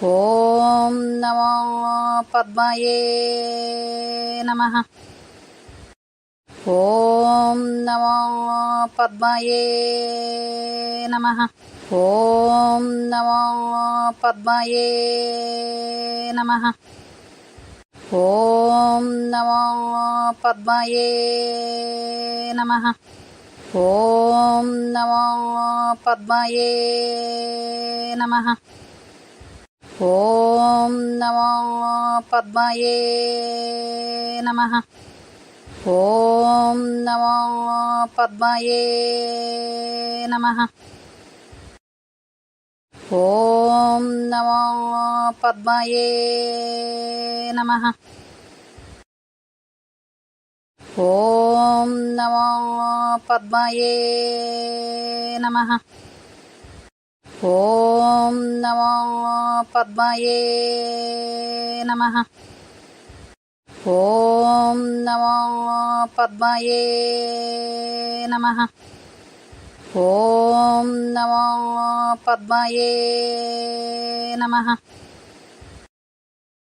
ಓಂ ನಮೋ ಪದ್ಮಯೇ ನಮಃ. ಓಂ ನಮೋ ಪದ್ಮಯೇ ನಮಃ. ಓಂ ನಮೋ ಪದ್ಮಯೇ ನಮಃ. ಓಂ ನಮೋ ಪದ್ಮಯೇ ನಮಃ. ಓಂ ನಮೋ ಪದ್ಮಯೇ ನಮಃ. ಓಂ ನಮೋ ಪದ್ಮಯೇ ನಮಃ. ಓಂ ನಮೋ ಪದ್ಮಯೇ ನಮಃ. ಓಂ ನಮೋ ಪದ್ಮಯೇ ನಮಃ. ಓಂ ನಮೋ ಪದ್ಮಯೇ ನಮಃ. ಓಂ ನಮೋ ಪದ್ಮಯೇ ನಮಃ. ಓಂ ನಮೋ ಪದ್ಮಯೇ ನಮಃ. ಓಂ ನಮೋ ಪದ್ಮಯೇ ನಮಃ.